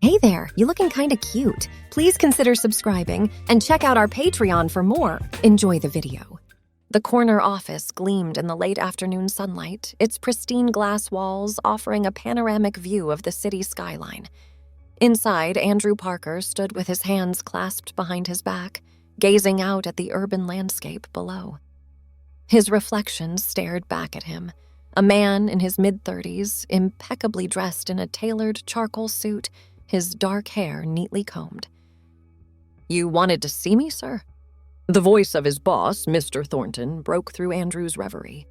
Hey there, you looking kinda cute. Please consider subscribing and check out our Patreon for more. Enjoy the video. The corner office gleamed in the late afternoon sunlight, its pristine glass walls offering a panoramic view of the city skyline. Inside, Andrew Parker stood with his hands clasped behind his back, gazing out at the urban landscape below. His reflection stared back at him, a man in his mid-30s, impeccably dressed in a tailored charcoal suit, his dark hair neatly combed. "You wanted to see me, sir?" The voice of his boss, Mr. Thornton, broke through Andrew's reverie.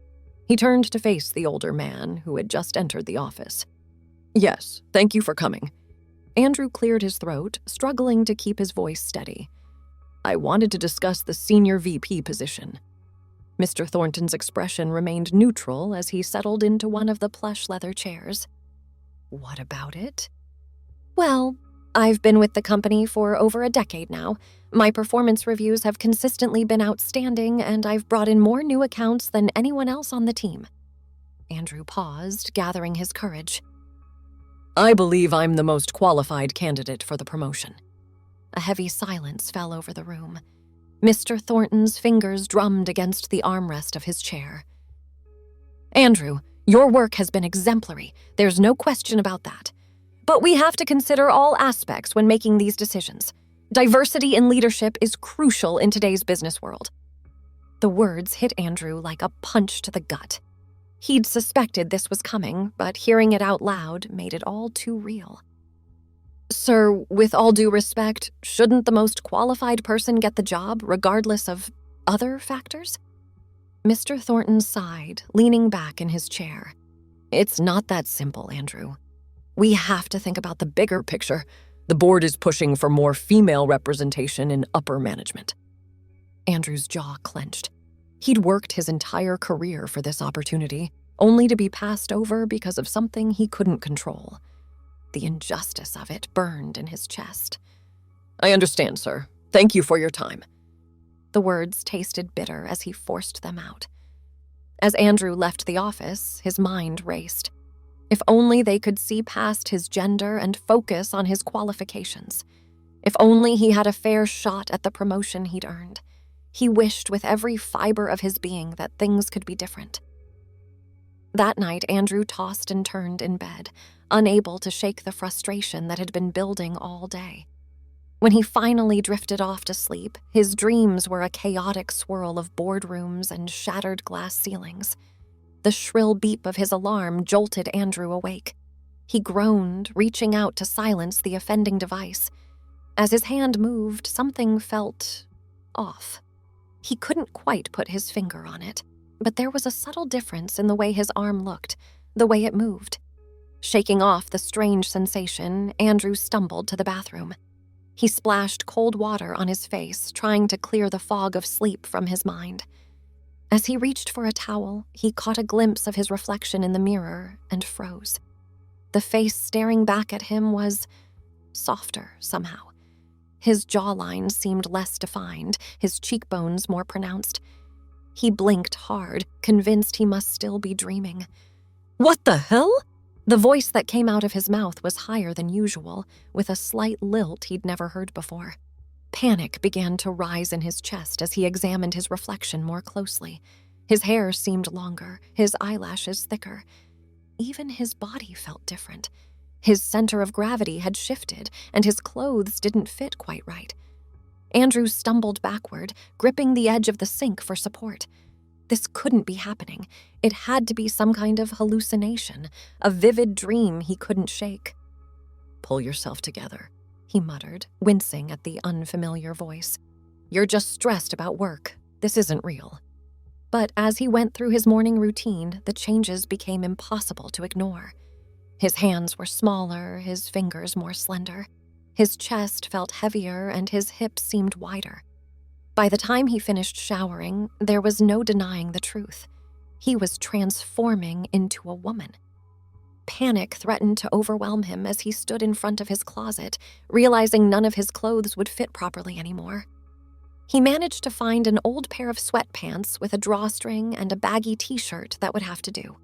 He turned to face the older man who had just entered the office. "Yes, thank you for coming." Andrew cleared his throat, struggling to keep his voice steady. "I wanted to discuss the senior VP position." Mr. Thornton's expression remained neutral as he settled into one of the plush leather chairs. "What about it?" "Well, I've been with the company for over a decade now. My performance reviews have consistently been outstanding, and I've brought in more new accounts than anyone else on the team." Andrew paused, gathering his courage. "I believe I'm the most qualified candidate for the promotion." A heavy silence fell over the room. Mr. Thornton's fingers drummed against the armrest of his chair. "Andrew, your work has been exemplary. There's no question about that. But we have to consider all aspects when making these decisions. Diversity in leadership is crucial in today's business world." The words hit Andrew like a punch to the gut. He'd suspected this was coming, but hearing it out loud made it all too real. "Sir, with all due respect, shouldn't the most qualified person get the job, regardless of other factors?" Mr. Thornton sighed, leaning back in his chair. "It's not that simple, Andrew. We have to think about the bigger picture. The board is pushing for more female representation in upper management." Andrew's jaw clenched. He'd worked his entire career for this opportunity, only to be passed over because of something he couldn't control. The injustice of it burned in his chest. "I understand, sir. Thank you for your time." The words tasted bitter as he forced them out. As Andrew left the office, his mind raced. If only they could see past his gender and focus on his qualifications. If only he had a fair shot at the promotion he'd earned. He wished with every fiber of his being that things could be different. That night, Andrew tossed and turned in bed, unable to shake the frustration that had been building all day. When he finally drifted off to sleep, his dreams were a chaotic swirl of boardrooms and shattered glass ceilings. The shrill beep of his alarm jolted Andrew awake. He groaned, reaching out to silence the offending device. As his hand moved, something felt off. He couldn't quite put his finger on it, but there was a subtle difference in the way his arm looked, the way it moved. Shaking off the strange sensation, Andrew stumbled to the bathroom. He splashed cold water on his face, trying to clear the fog of sleep from his mind. As he reached for a towel, he caught a glimpse of his reflection in the mirror and froze. The face staring back at him was softer somehow. His jawline seemed less defined, his cheekbones more pronounced. He blinked hard, convinced he must still be dreaming. "What the hell?" The voice that came out of his mouth was higher than usual, with a slight lilt he'd never heard before. Panic began to rise in his chest as he examined his reflection more closely. His hair seemed longer, his eyelashes thicker. Even his body felt different. His center of gravity had shifted, and his clothes didn't fit quite right. Andrew stumbled backward, gripping the edge of the sink for support. This couldn't be happening. It had to be some kind of hallucination, a vivid dream he couldn't shake. "Pull yourself together," he muttered, wincing at the unfamiliar voice. "You're just stressed about work. This isn't real." But as he went through his morning routine, the changes became impossible to ignore. His hands were smaller, his fingers more slender. His chest felt heavier, and his hips seemed wider. By the time he finished showering, there was no denying the truth. He was transforming into a woman. Panic threatened to overwhelm him as he stood in front of his closet, realizing none of his clothes would fit properly anymore. He managed to find an old pair of sweatpants with a drawstring and a baggy t-shirt that would have to do.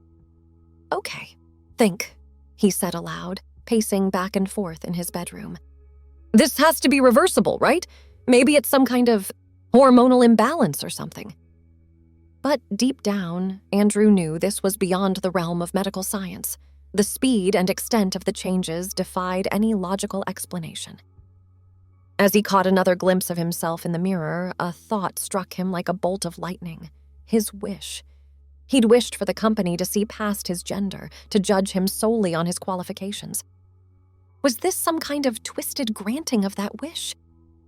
"Okay, think," he said aloud, pacing back and forth in his bedroom. "This has to be reversible, right? Maybe it's some kind of hormonal imbalance or something." But deep down, Andrew knew this was beyond the realm of medical science. The speed and extent of the changes defied any logical explanation. As he caught another glimpse of himself in the mirror, a thought struck him like a bolt of lightning. His wish. He'd wished for the company to see past his gender, to judge him solely on his qualifications. Was this some kind of twisted granting of that wish?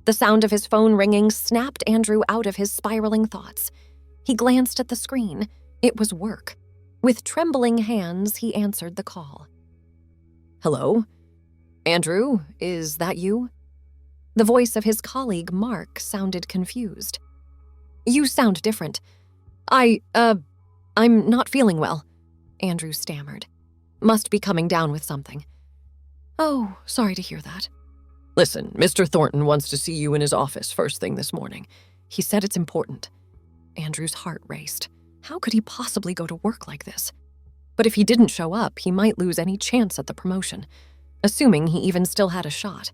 The sound of his phone ringing snapped Andrew out of his spiraling thoughts. He glanced at the screen. It was work. With trembling hands, he answered the call. "Hello? Andrew, is that you?" The voice of his colleague, Mark, sounded confused. "You sound different. I'm not feeling well," Andrew stammered. "Must be coming down with something." "Oh, sorry to hear that." "Listen, Mr. Thornton wants to see you in his office first thing this morning. He said it's important." Andrew's heart raced. How could he possibly go to work like this? But if he didn't show up, he might lose any chance at the promotion, assuming he even still had a shot.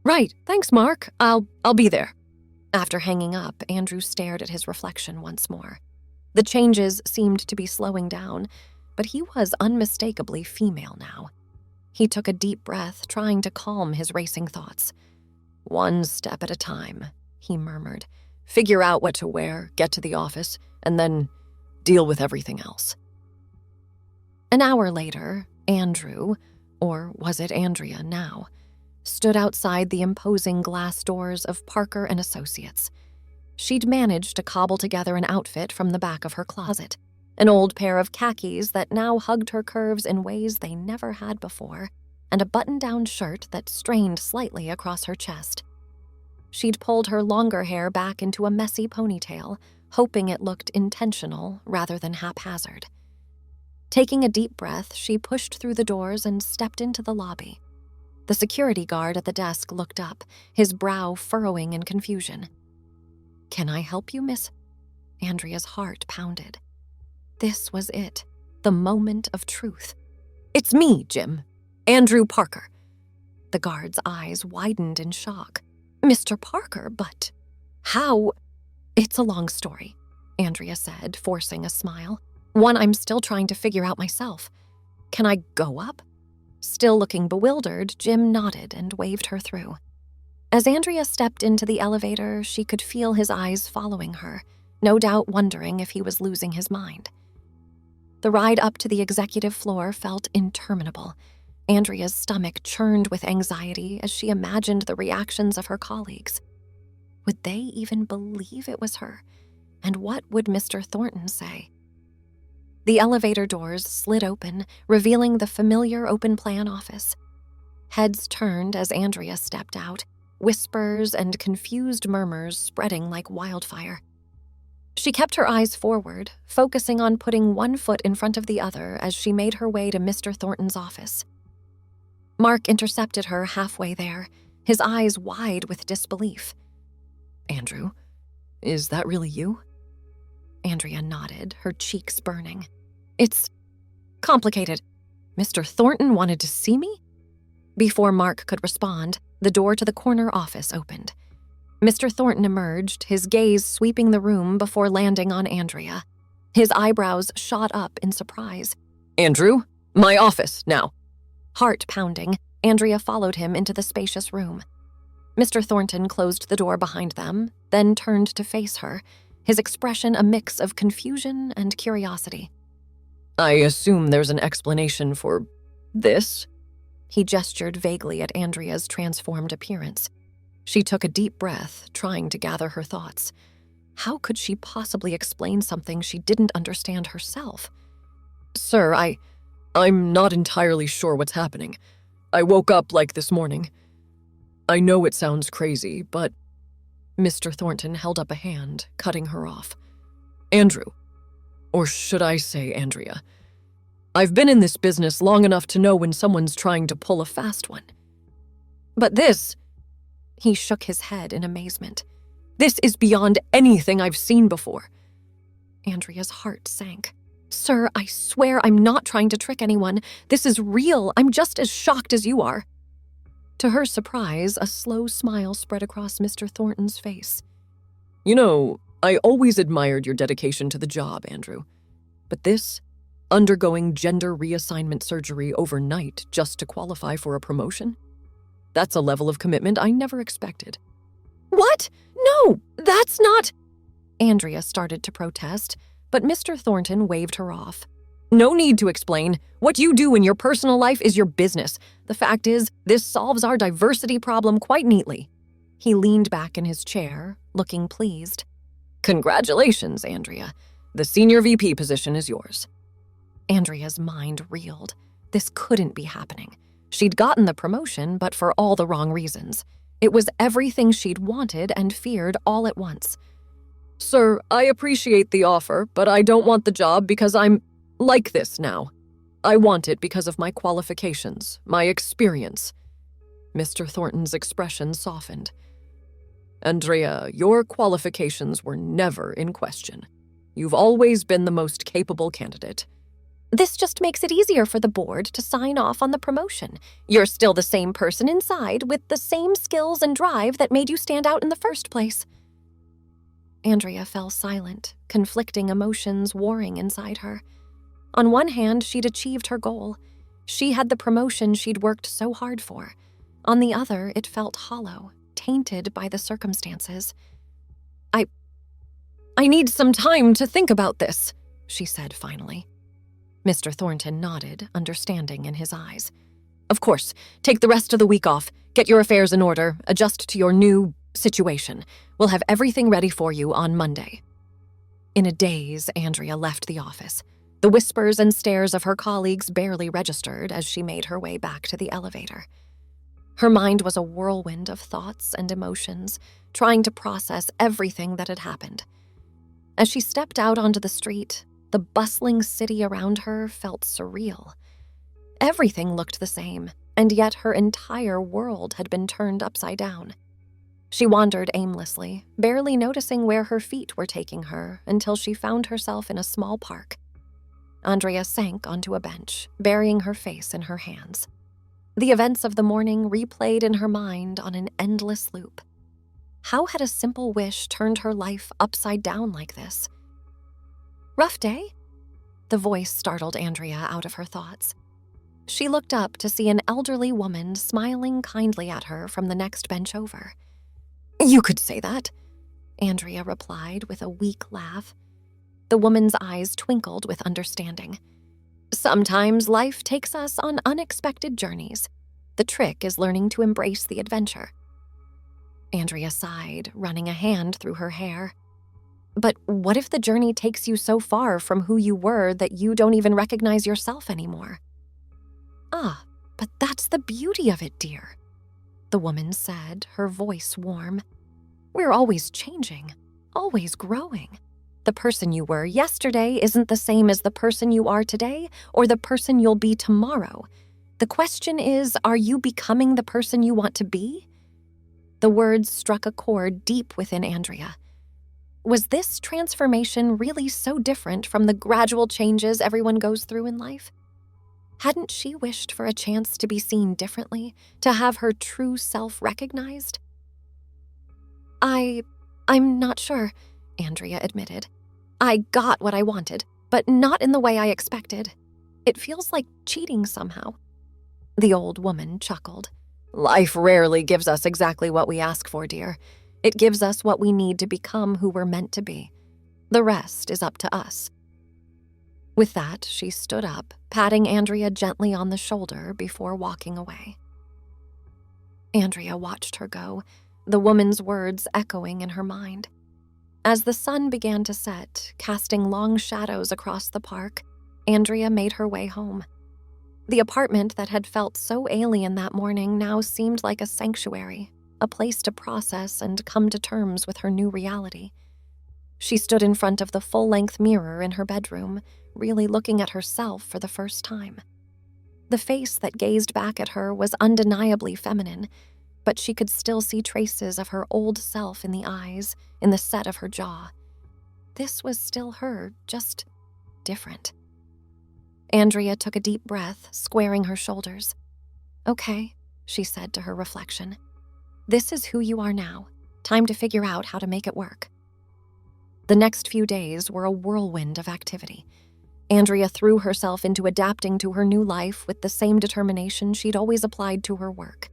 "Right, thanks, Mark. I'll be there." After hanging up, Andrew stared at his reflection once more. The changes seemed to be slowing down, but he was unmistakably female now. He took a deep breath, trying to calm his racing thoughts. "One step at a time," he murmured. "Figure out what to wear, get to the office, and then deal with everything else." An hour later, Andrew, or was it Andrea now, stood outside the imposing glass doors of Parker and Associates. She'd managed to cobble together an outfit from the back of her closet, an old pair of khakis that now hugged her curves in ways they never had before, and a button-down shirt that strained slightly across her chest. She'd pulled her longer hair back into a messy ponytail, hoping it looked intentional rather than haphazard. Taking a deep breath, she pushed through the doors and stepped into the lobby. The security guard at the desk looked up, his brow furrowing in confusion. "Can I help you, miss?" Andrea's heart pounded. This was it, the moment of truth. "It's me, Jim. Andrew Parker." The guard's eyes widened in shock. "Mr. Parker, but how?" "It's a long story," Andrea said, forcing a smile. "One I'm still trying to figure out myself. Can I go up?" Still looking bewildered, Jim nodded and waved her through. As Andrea stepped into the elevator, she could feel his eyes following her, no doubt wondering if he was losing his mind. The ride up to the executive floor felt interminable. Andrea's stomach churned with anxiety as she imagined the reactions of her colleagues. Would they even believe it was her? And what would Mr. Thornton say? The elevator doors slid open, revealing the familiar open-plan office. Heads turned as Andrea stepped out, whispers and confused murmurs spreading like wildfire. She kept her eyes forward, focusing on putting one foot in front of the other as she made her way to Mr. Thornton's office. Mark intercepted her halfway there, his eyes wide with disbelief. "Andrew, is that really you?" Andrea nodded, her cheeks burning. "It's complicated. Mr. Thornton wanted to see me?" Before Mark could respond, the door to the corner office opened. Mr. Thornton emerged, his gaze sweeping the room before landing on Andrea. His eyebrows shot up in surprise. "Andrew, my office, now." Heart pounding, Andrea followed him into the spacious room. Mr. Thornton closed the door behind them, then turned to face her, his expression a mix of confusion and curiosity. "I assume there's an explanation for this?" He gestured vaguely at Andrea's transformed appearance. She took a deep breath, trying to gather her thoughts. How could she possibly explain something she didn't understand herself? "Sir, I'm not entirely sure what's happening. I woke up like this morning. I know it sounds crazy, but..." Mr. Thornton held up a hand, cutting her off. "Andrew, or should I say Andrea, I've been in this business long enough to know when someone's trying to pull a fast one. But this..." He shook his head in amazement. "This is beyond anything I've seen before." Andrea's heart sank. Sir, I swear I'm not trying to trick anyone. This is real. I'm just as shocked as you are. To her surprise, a slow smile spread across Mr. Thornton's face. You know, I always admired your dedication to the job, Andrew. But this, undergoing gender reassignment surgery overnight just to qualify for a promotion? That's a level of commitment I never expected. What? No, that's not… Andrea started to protest, but Mr. Thornton waved her off. No need to explain. What you do in your personal life is your business. The fact is, this solves our diversity problem quite neatly. He leaned back in his chair, looking pleased. Congratulations, Andrea. The senior VP position is yours. Andrea's mind reeled. This couldn't be happening. She'd gotten the promotion, but for all the wrong reasons. It was everything she'd wanted and feared all at once. Sir, I appreciate the offer, but I don't want the job because I'm like this now. I want it because of my qualifications, my experience. Mr. Thornton's expression softened. Andrea, your qualifications were never in question. You've always been the most capable candidate. This just makes it easier for the board to sign off on the promotion. You're still the same person inside with the same skills and drive that made you stand out in the first place. Andrea fell silent, conflicting emotions warring inside her. On one hand, she'd achieved her goal. She had the promotion she'd worked so hard for. On the other, it felt hollow, tainted by the circumstances. I need some time to think about this, she said finally. Mr. Thornton nodded, understanding in his eyes. Of course, take the rest of the week off, get your affairs in order, adjust to your new situation. We'll have everything ready for you on Monday. In a daze, Andrea left the office. The whispers and stares of her colleagues barely registered as she made her way back to the elevator. Her mind was a whirlwind of thoughts and emotions, trying to process everything that had happened. As she stepped out onto the street, the bustling city around her felt surreal. Everything looked the same, and yet her entire world had been turned upside down. She wandered aimlessly, barely noticing where her feet were taking her until she found herself in a small park. Andrea sank onto a bench, burying her face in her hands. The events of the morning replayed in her mind on an endless loop. How had a simple wish turned her life upside down like this? Rough day? The voice startled Andrea out of her thoughts. She looked up to see an elderly woman smiling kindly at her from the next bench over. You could say that, Andrea replied with a weak laugh. The woman's eyes twinkled with understanding. Sometimes life takes us on unexpected journeys. The trick is learning to embrace the adventure. Andrea sighed, running a hand through her hair. But what if the journey takes you so far from who you were that you don't even recognize yourself anymore? Ah, but that's the beauty of it, dear, the woman said, her voice warm. We're always changing, always growing. The person you were yesterday isn't the same as the person you are today or the person you'll be tomorrow. The question is, are you becoming the person you want to be? The words struck a chord deep within Andrea. Was this transformation really so different from the gradual changes everyone goes through in life? Hadn't she wished for a chance to be seen differently, to have her true self recognized? I'm not sure, Andrea admitted. I got what I wanted, but not in the way I expected. It feels like cheating somehow. The old woman chuckled. Life rarely gives us exactly what we ask for, dear. It gives us what we need to become who we're meant to be. The rest is up to us. With that, she stood up, patting Andrea gently on the shoulder before walking away. Andrea watched her go, the woman's words echoing in her mind. As the sun began to set, casting long shadows across the park, Andrea made her way home. The apartment that had felt so alien that morning now seemed like a sanctuary, a place to process and come to terms with her new reality. She stood in front of the full-length mirror in her bedroom, really looking at herself for the first time. The face that gazed back at her was undeniably feminine, but she could still see traces of her old self in the eyes, in the set of her jaw. This was still her, just different. Andrea took a deep breath, squaring her shoulders. "Okay," she said to her reflection. "This is who you are now. Time to figure out how to make it work." The next few days were a whirlwind of activity. Andrea threw herself into adapting to her new life with the same determination she'd always applied to her work.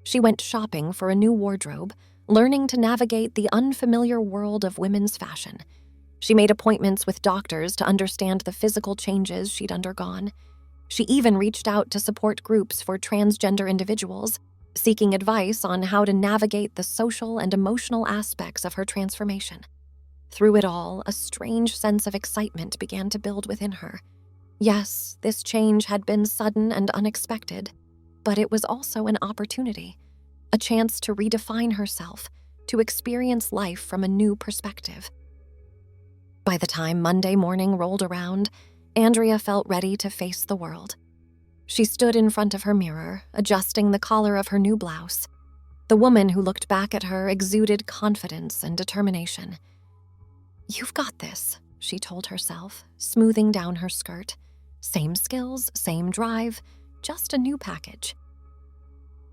She went shopping for a new wardrobe, learning to navigate the unfamiliar world of women's fashion. She made appointments with doctors to understand the physical changes she'd undergone. She even reached out to support groups for transgender individuals, seeking advice on how to navigate the social and emotional aspects of her transformation. Through it all, a strange sense of excitement began to build within her. Yes, this change had been sudden and unexpected, but it was also an opportunity, a chance to redefine herself, to experience life from a new perspective. By the time Monday morning rolled around, Andrea felt ready to face the world. She stood in front of her mirror, adjusting the collar of her new blouse. The woman who looked back at her exuded confidence and determination. "You've got this," she told herself, smoothing down her skirt. Same skills, same drive, just a new package.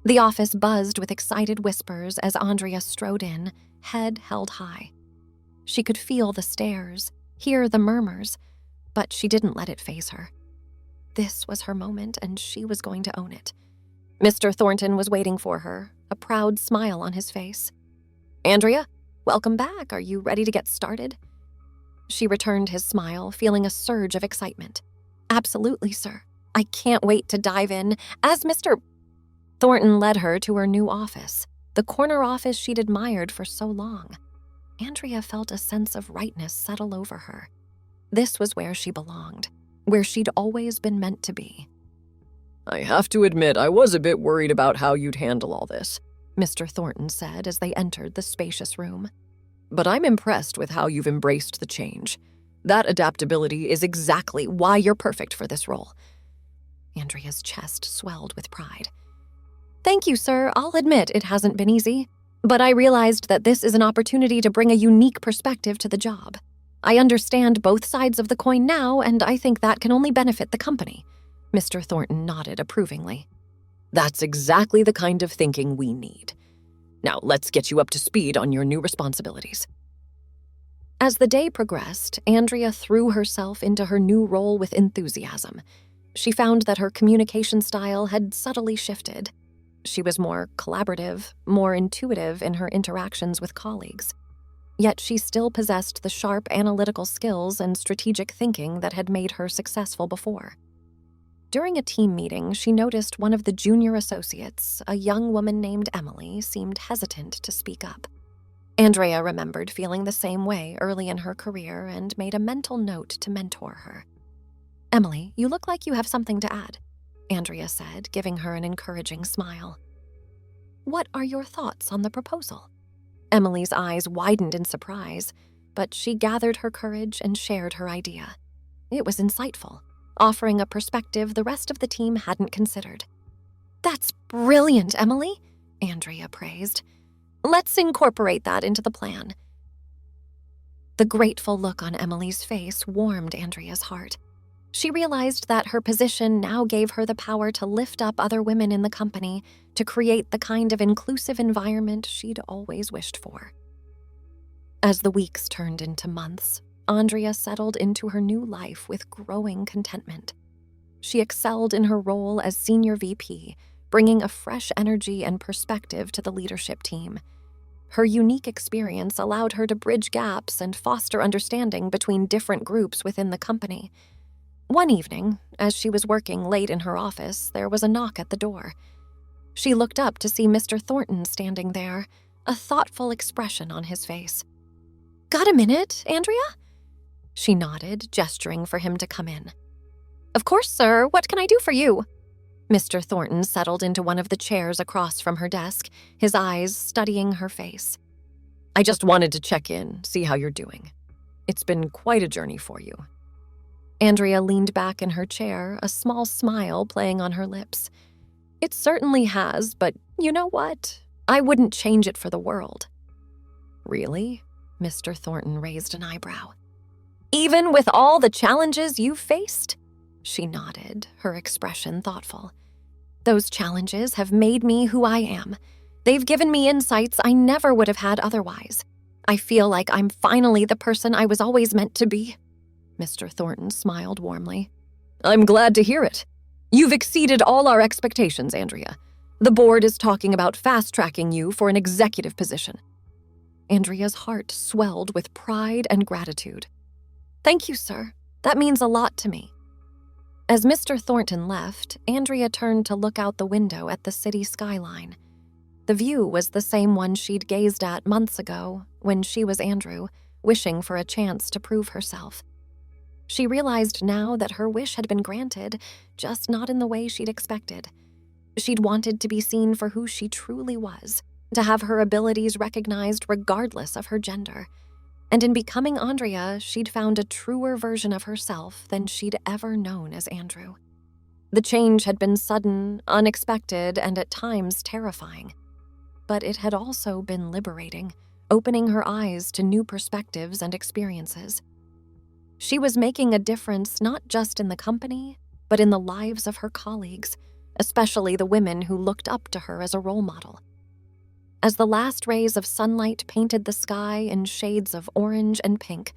The office buzzed with excited whispers as Andrea strode in, head held high. She could feel the stares, hear the murmurs, but she didn't let it faze her. This was her moment, and she was going to own it. Mr. Thornton was waiting for her, a proud smile on his face. "Andrea, welcome back. Are you ready to get started?" She returned his smile, feeling a surge of excitement. "Absolutely, sir. I can't wait to dive in." As Mr. Thornton led her to her new office, the corner office she'd admired for so long. Andrea felt a sense of rightness settle over her. This was where she belonged, where she'd always been meant to be. "I have to admit, I was a bit worried about how you'd handle all this," Mr. Thornton said as they entered the spacious room. "But I'm impressed with how you've embraced the change. That adaptability is exactly why you're perfect for this role." Andrea's chest swelled with pride. "Thank you, sir. I'll admit it hasn't been easy, but I realized that this is an opportunity to bring a unique perspective to the job. I understand both sides of the coin now, and I think that can only benefit the company." Mr. Thornton nodded approvingly. "That's exactly the kind of thinking we need. Now, let's get you up to speed on your new responsibilities." As the day progressed, Andrea threw herself into her new role with enthusiasm. She found that her communication style had subtly shifted. She was more collaborative, more intuitive in her interactions with colleagues. Yet she still possessed the sharp analytical skills and strategic thinking that had made her successful before. During a team meeting, she noticed one of the junior associates, a young woman named Emily, seemed hesitant to speak up. Andrea remembered feeling the same way early in her career and made a mental note to mentor her. "Emily, you look like you have something to add," Andrea said, giving her an encouraging smile. "What are your thoughts on the proposal?" Emily's eyes widened in surprise, but she gathered her courage and shared her idea. It was insightful, offering a perspective the rest of the team hadn't considered. "That's brilliant, Emily," Andrea praised. "Let's incorporate that into the plan." The grateful look on Emily's face warmed Andrea's heart. She realized that her position now gave her the power to lift up other women in the company, to create the kind of inclusive environment she'd always wished for. As the weeks turned into months, Andrea settled into her new life with growing contentment. She excelled in her role as senior VP, bringing a fresh energy and perspective to the leadership team. Her unique experience allowed her to bridge gaps and foster understanding between different groups within the company. One evening, as she was working late in her office, there was a knock at the door. She looked up to see Mr. Thornton standing there, a thoughtful expression on his face. "Got a minute, Andrea?" She nodded, gesturing for him to come in. "Of course, sir. What can I do for you?" Mr. Thornton settled into one of the chairs across from her desk, his eyes studying her face. "I just wanted to check in, see how you're doing. It's been quite a journey for you." Andrea leaned back in her chair, a small smile playing on her lips. "It certainly has, but you know what? I wouldn't change it for the world." "Really?" Mr. Thornton raised an eyebrow. "Even with all the challenges you've faced?" She nodded, her expression thoughtful. Those challenges have made me who I am. They've given me insights I never would have had otherwise. I feel like I'm finally the person I was always meant to be. Mr. Thornton smiled warmly. I'm glad to hear it. You've exceeded all our expectations, Andrea. The board is talking about fast-tracking you for an executive position. Andrea's heart swelled with pride and gratitude. Thank you, sir. That means a lot to me. As Mr. Thornton left, Andrea turned to look out the window at the city skyline. The view was the same one she'd gazed at months ago when she was Andrew, wishing for a chance to prove herself. She realized now that her wish had been granted, just not in the way she'd expected. She'd wanted to be seen for who she truly was, to have her abilities recognized regardless of her gender. And in becoming Andrea, she'd found a truer version of herself than she'd ever known as Andrew. The change had been sudden, unexpected, and at times terrifying. But it had also been liberating, opening her eyes to new perspectives and experiences. She was making a difference not just in the company, but in the lives of her colleagues, especially the women who looked up to her as a role model. As the last rays of sunlight painted the sky in shades of orange and pink,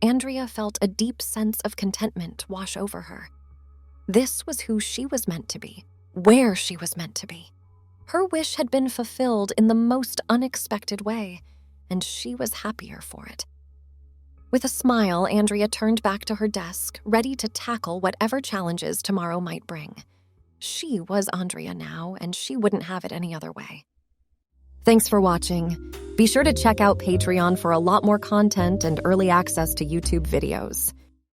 Andrea felt a deep sense of contentment wash over her. This was who she was meant to be, where she was meant to be. Her wish had been fulfilled in the most unexpected way, and she was happier for it. With a smile, Andrea turned back to her desk, ready to tackle whatever challenges tomorrow might bring. She was Andrea now, and she wouldn't have it any other way. Thanks for watching. Be sure to check out Patreon for a lot more content and early access to YouTube videos.